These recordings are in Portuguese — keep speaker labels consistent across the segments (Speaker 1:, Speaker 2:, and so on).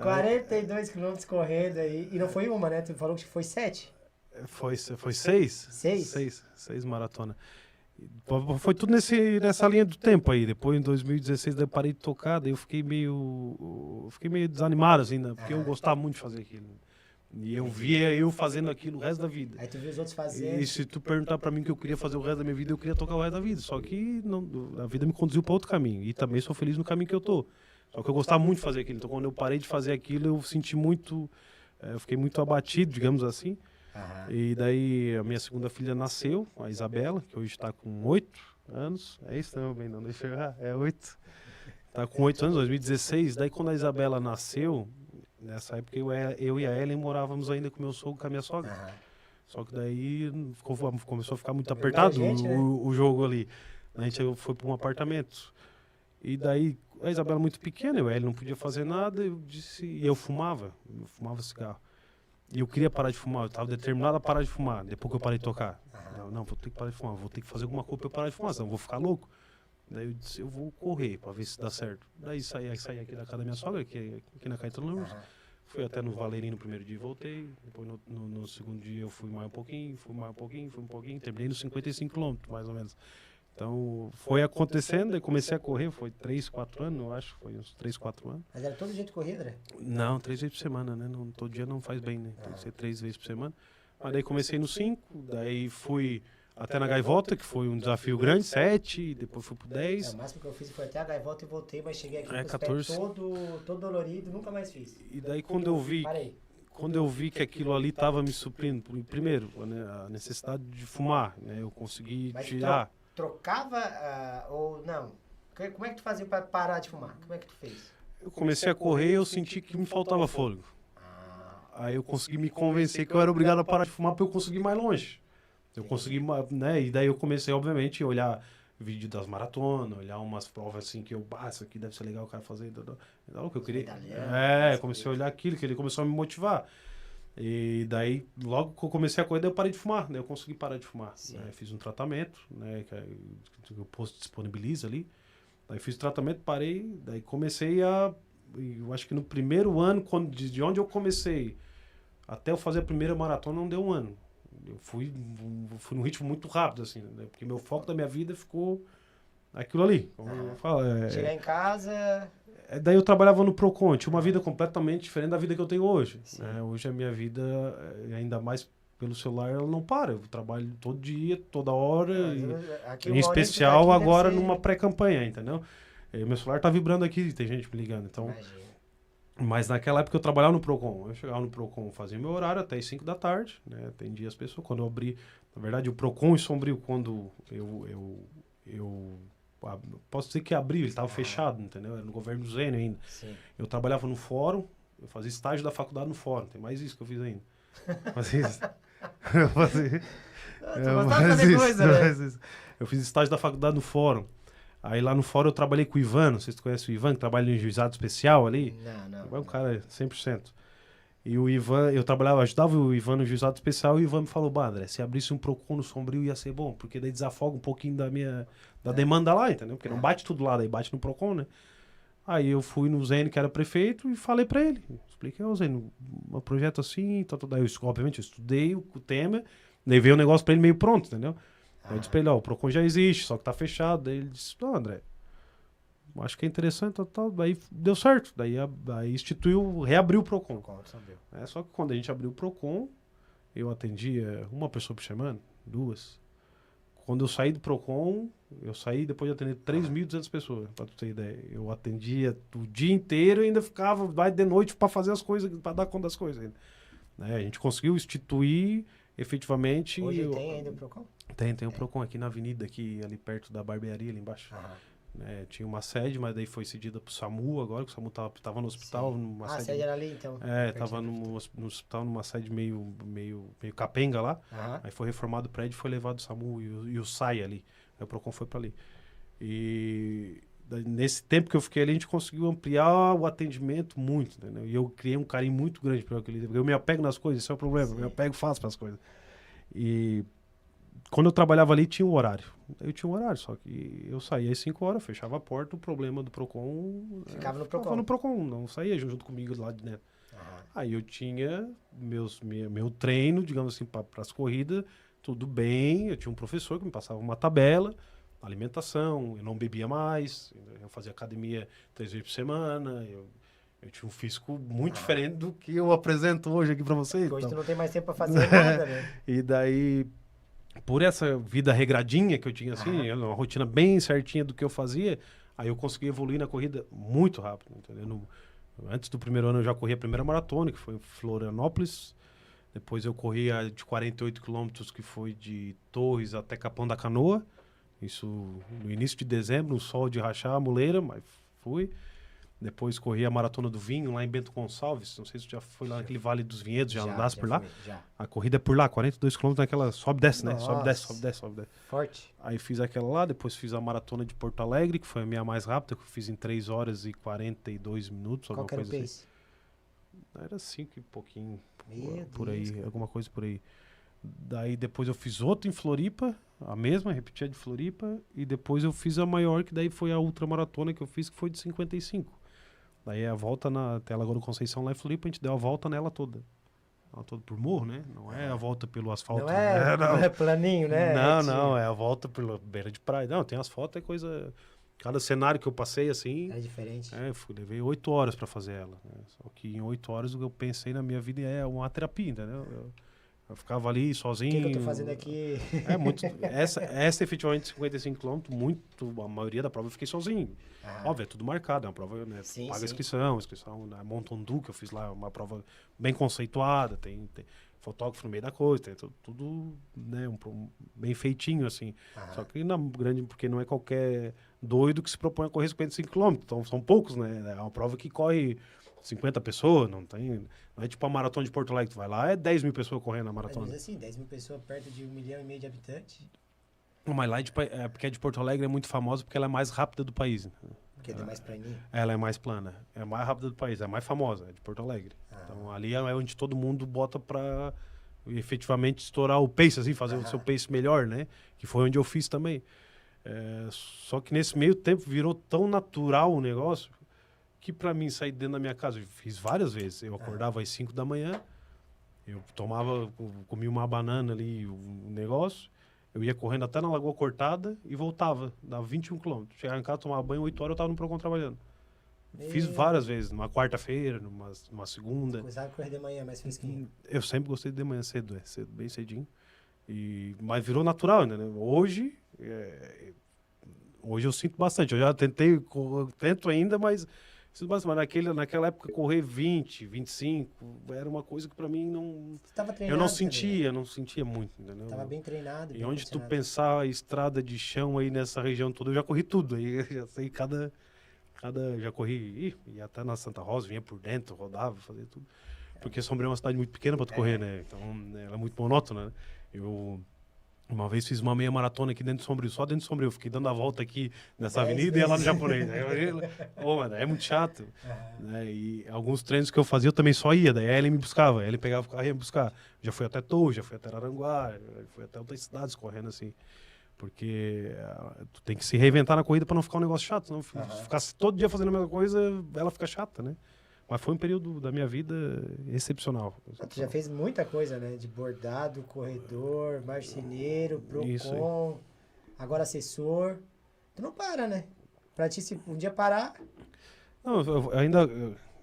Speaker 1: 42 quilômetros correndo aí. E não foi uma, né? Tu falou que foi 7?
Speaker 2: Foi 6?
Speaker 1: 6?
Speaker 2: 6 maratona. Foi tudo nessa linha do tempo aí. Depois, em 2016, daí eu parei de tocar, daí eu fiquei meio desanimado, assim, né? Porque eu gostava muito de fazer aquilo. E eu via eu fazendo aquilo o resto da vida.
Speaker 1: Aí tu viu os outros fazendo.
Speaker 2: E se tu perguntar pra mim o que eu queria fazer o resto da minha vida, eu queria tocar o resto da vida. Só que a vida me conduziu pra outro caminho. E também sou feliz no caminho que eu tô. Só que eu gostava muito de fazer aquilo. Então, quando eu parei de fazer aquilo, eu senti muito... eu fiquei muito abatido, digamos assim. E daí a minha segunda filha nasceu, a Isabela, que hoje está com 8 anos. É isso também, não deixa eu errar. É 8. Está com 8 anos, 2016. Daí quando a Isabela nasceu, nessa época eu e a Ellen morávamos ainda com meu sogro, com a minha sogra. Só que daí começou a ficar muito apertado o jogo ali. A gente foi para um apartamento. E daí a Isabela muito pequena, eu e a Ellen não podia fazer nada. E eu fumava cigarro. E eu queria parar de fumar, eu estava determinado a parar de fumar, depois que eu parei de tocar. Não, vou ter que parar de fumar, vou ter que fazer alguma coisa para eu parar de fumar, senão eu vou ficar louco. Daí eu disse, eu vou correr para ver se dá certo. Daí saí aqui da casa da minha sogra, que é aqui na Caetano Lemos. Fui até no Valerino no primeiro dia e voltei. Depois no segundo dia eu fui mais um pouquinho. Terminei nos 55 quilômetros, mais ou menos. Então, foi acontecendo, e comecei a correr, foi 3, 4 anos, eu acho, foi uns 3, 4 anos.
Speaker 1: Mas era todo jeito de corrida, né?
Speaker 2: Não, 3 vezes por semana, né? Não, todo dia não faz bem, né? Tem que ser 3 vezes por semana. Mas daí comecei no 5, daí fui até na Gaivota, que foi um desafio grande, 7, depois fui pro 10.
Speaker 1: O máximo que eu fiz foi até a Gaivota e voltei, mas cheguei aqui com os
Speaker 2: 14.
Speaker 1: pés todo dolorido, nunca mais fiz.
Speaker 2: E daí quando eu vi que aquilo ali estava me suprindo, primeiro, né, a necessidade de fumar, né? Eu consegui tirar...
Speaker 1: Trocava ou não? Como é que tu fazia para parar de fumar? Como é que tu fez?
Speaker 2: Eu comecei a correr e eu senti que me faltava fôlego. Aí eu consegui me convencer que eu era obrigado a parar de fumar para eu conseguir ir mais longe. Eu consegui, né? E daí eu comecei, obviamente, a olhar vídeo das maratonas, olhar umas provas assim que isso aqui deve ser legal o cara fazer. Então, o que eu queria. Comecei a olhar aquilo, que ele começou a me motivar. E daí, logo que eu comecei a correr, eu parei de fumar, né? Eu consegui parar de fumar. Né? Fiz um tratamento, né? Que o posto disponibiliza ali. Daí fiz o tratamento, parei, daí comecei eu acho que no primeiro ano, de onde eu comecei até eu fazer a primeira maratona, não deu um ano. Eu fui num ritmo muito rápido, assim, né? Porque meu foco da minha vida ficou aquilo ali. Como eu falo,
Speaker 1: chegar em casa...
Speaker 2: Daí eu trabalhava no Procon, tinha uma vida completamente diferente da vida que eu tenho hoje. Hoje a minha vida, ainda mais pelo celular, ela não para. Eu trabalho todo dia, toda hora, em especial agora numa pré-campanha, entendeu? Meu celular tá vibrando aqui, tem gente me ligando. Então, mas naquela época eu trabalhava no Procon. Eu chegava no Procon, fazia meu horário até as 5 da tarde, né? Atendia as pessoas. Quando eu abri, na verdade, o Procon em Sombrio, quando eu posso dizer que abriu, ele estava fechado, entendeu? Era no governo do Zênio ainda. Sim. Eu trabalhava no fórum, eu fazia estágio da faculdade no fórum. Tem mais isso que eu fiz ainda. Fazia isso. Eu fiz estágio da faculdade no fórum. Aí lá no fórum eu trabalhei com o Ivan, não sei se tu conhece o Ivan, que trabalha no juizado especial ali. Não. É um cara 100%. E o Ivan, ajudava o Ivan no juizado especial, e o Ivan me falou, André, se abrisse um Procon no Sombrio ia ser bom, porque daí desafoga um pouquinho da demanda lá, entendeu? Porque não bate tudo lá, daí bate no Procon, né? Aí eu fui no Zênio, que era prefeito, e falei pra ele. Expliquei, Zênio, um projeto assim, daí obviamente eu estudei o tema, daí veio o negócio pra ele meio pronto, entendeu? Aí eu disse pra ele, o Procon já existe, só que tá fechado. Daí ele disse, não, André, acho que é interessante, tal. Daí deu certo. Daí reabriu o Procon. Só que quando a gente abriu o Procon, eu atendia uma pessoa por semana, 2. Quando eu saí do Procon, eu saí depois de atender 3.200 pessoas, pra tu ter ideia. Eu atendia o dia inteiro e ainda ficava de noite para fazer as coisas, para dar conta das coisas ainda. A gente conseguiu instituir efetivamente...
Speaker 1: Hoje tem ainda o Procon?
Speaker 2: Tem um Procon aqui na avenida, ali perto da barbearia, ali embaixo. Tinha uma sede, mas daí foi cedida pro SAMU agora, que o SAMU tava no hospital.
Speaker 1: A sede era ali, então?
Speaker 2: Tava no hospital, numa sede meio capenga lá. Aí foi reformado o prédio, foi levado o SAMU e o SAI ali. Aí o Procon foi para ali. E nesse tempo que eu fiquei ali, a gente conseguiu ampliar o atendimento muito, entendeu? E eu criei um carinho muito grande por aquele. Eu me apego nas coisas, esse é o problema. Eu me apego fácil para as coisas. E quando eu trabalhava ali, tinha um horário. Eu tinha um horário, só que eu saía às 5 horas, fechava a porta, o problema do Procon...
Speaker 1: Ficava no
Speaker 2: ficava
Speaker 1: Procon.
Speaker 2: no Procon, não saía junto comigo lá de dentro.
Speaker 1: Aham.
Speaker 2: Aí eu tinha meu treino, digamos assim, para as corridas, tudo bem. Eu tinha um professor que me passava uma tabela, alimentação, eu não bebia mais, eu fazia academia 3 vezes por semana, eu tinha um físico muito diferente do que eu apresento hoje aqui para vocês.
Speaker 1: Hoje
Speaker 2: Então.
Speaker 1: tu não tem mais tempo pra fazer nada, né?
Speaker 2: E daí, por essa vida regradinha que eu tinha, assim, uma rotina bem certinha do que eu fazia, aí eu consegui evoluir na corrida muito rápido, entendeu? Antes do primeiro ano eu já corri a primeira maratona, que foi em Florianópolis. Depois eu corri a de 48 quilômetros, que foi de Torres até Capão da Canoa. Isso no início de dezembro, no sol de rachar a muleira, mas fui. Depois corri a Maratona do Vinho, lá em Bento Gonçalves. Não sei se tu já foi lá naquele Vale dos Vinhedos, já andasse por lá.
Speaker 1: Já.
Speaker 2: A corrida é por lá, 42 quilômetros naquela sobe e desce, né? Sobe, desce,
Speaker 1: Nossa.
Speaker 2: sobe, desce, sobe, desce.
Speaker 1: Forte.
Speaker 2: Aí fiz aquela lá, depois fiz a Maratona de Porto Alegre, que foi a minha mais rápida, que eu fiz em 3 horas e 42 minutos,
Speaker 1: Qual
Speaker 2: alguma
Speaker 1: que era o
Speaker 2: coisa assim.
Speaker 1: pace?
Speaker 2: Era 5 e pouquinho,
Speaker 1: Meu
Speaker 2: por
Speaker 1: Deus,
Speaker 2: aí,
Speaker 1: cara.
Speaker 2: alguma coisa por aí. Daí depois eu fiz outro em Floripa, a mesma, repeti a de Floripa, e depois eu fiz a maior, que daí foi a ultramaratona que eu fiz, que foi de 55. Daí a volta até Lagoa do Conceição, lá em Floripa, a gente deu a volta nela toda. Ela toda por morro, né? Não é a volta pelo asfalto.
Speaker 1: Não é,
Speaker 2: né?
Speaker 1: não é planinho, né?
Speaker 2: Não,
Speaker 1: Retinho.
Speaker 2: não, é a volta pela beira de praia. Não, tem as fotos, é coisa... Cada cenário que eu passei, assim...
Speaker 1: É diferente.
Speaker 2: Levei 8 horas para fazer ela. Né? Só que em 8 horas o que eu pensei na minha vida é uma terapia, entendeu? Eu ficava ali
Speaker 1: O
Speaker 2: sozinho.
Speaker 1: que eu tô fazendo aqui?
Speaker 2: É muito... Essa efetivamente 55 km, a maioria da prova eu fiquei sozinho. Óbvio, é tudo marcado, é uma prova, né?
Speaker 1: Sim,
Speaker 2: Paga
Speaker 1: sim.
Speaker 2: inscrição na Montondu, que eu fiz lá, é uma prova bem conceituada, tem fotógrafo no meio da coisa, tem tudo né, bem feitinho, assim. Só que na grande, porque não é qualquer doido que se propõe a correr 55 km, então são poucos, né? É uma prova que corre 50 pessoas, não é tipo a maratona de Porto Alegre, tu vai lá, é 10 mil pessoas correndo na maratona.
Speaker 1: Mas assim, 10 mil pessoas perto de 1,5 milhão de habitantes.
Speaker 2: Mas lá porque a de Porto Alegre é muito famosa porque ela é mais rápida do país. Né?
Speaker 1: Porque é mais planinho.
Speaker 2: Ela é mais plana, é a mais rápida do país, é a mais famosa, é de Porto Alegre. Então ali é onde todo mundo bota pra efetivamente estourar o pace, assim, fazer o seu pace melhor, né? Que foi onde eu fiz também. Só que nesse meio tempo virou tão natural o negócio que pra mim sair dentro da minha casa, eu fiz várias vezes. Eu acordava às 5 da manhã, eu comia uma banana ali, um negócio, eu ia correndo até na Lagoa Cortada e voltava, dava 21 quilômetros. Chegava em casa, tomava banho, 8 horas eu tava no Procon trabalhando. Fiz várias vezes, numa quarta-feira, numa segunda.
Speaker 1: Começava a correr de manhã, mais fresquinho.
Speaker 2: Eu sempre gostei de manhã cedo, bem cedinho. Mas virou natural, né? Hoje eu sinto bastante. Eu já tento ainda, mas sinto bastante. Mas naquela época, correr 20, 25, era uma coisa que pra mim não...
Speaker 1: Você tava treinado
Speaker 2: Eu não
Speaker 1: também.
Speaker 2: sentia muito, entendeu?
Speaker 1: Tava bem treinado.
Speaker 2: E
Speaker 1: bem
Speaker 2: onde tu
Speaker 1: condicionado.
Speaker 2: pensar a estrada de chão aí nessa região toda, eu já corri tudo. Aí eu já sei já corri, ia até na Santa Rosa, vinha por dentro, rodava, fazia tudo. Porque Sombrio é uma cidade muito pequena para tu correr, né? Então, ela é muito monótona, né? Eu uma vez fiz uma meia maratona aqui dentro de Sombrio, só dentro de Sombrio. Fiquei dando a volta aqui nessa
Speaker 1: 10
Speaker 2: avenida e ia lá no
Speaker 1: vezes.
Speaker 2: japonês. Mano, é muito chato. Né? E alguns treinos que eu fazia, eu também só ia. Daí ele me buscava, ele pegava o carro e ia me buscar. Já fui até Torres, já fui até Araranguá, fui até outras cidades correndo assim. Porque tu tem que se reinventar na corrida para não ficar um negócio chato. Senão ficar todo dia fazendo a mesma coisa, ela fica chata, né? Mas foi um período da minha vida excepcional.
Speaker 1: Tu já fez muita coisa, né? De bordado, corredor, marceneiro,
Speaker 2: Isso
Speaker 1: Procon, agora assessor. Tu não para, né? Pra ti, se um dia parar...
Speaker 2: Não, eu ainda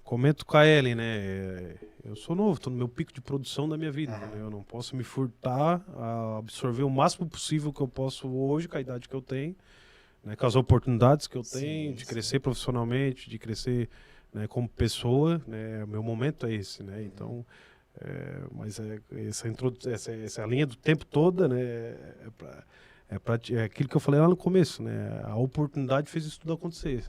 Speaker 2: comento com a Ellen, né? Eu sou novo, estou no meu pico de produção da minha vida. Né? Eu não posso me furtar a absorver o máximo possível que eu posso hoje, com a idade que eu tenho, né? Com as oportunidades que eu tenho, de crescer profissionalmente, de crescer, né, como pessoa. Né? O meu momento é esse, né? Então, mas essa linha do tempo toda, né? É aquilo que eu falei lá no começo, né? A oportunidade fez isso tudo acontecer.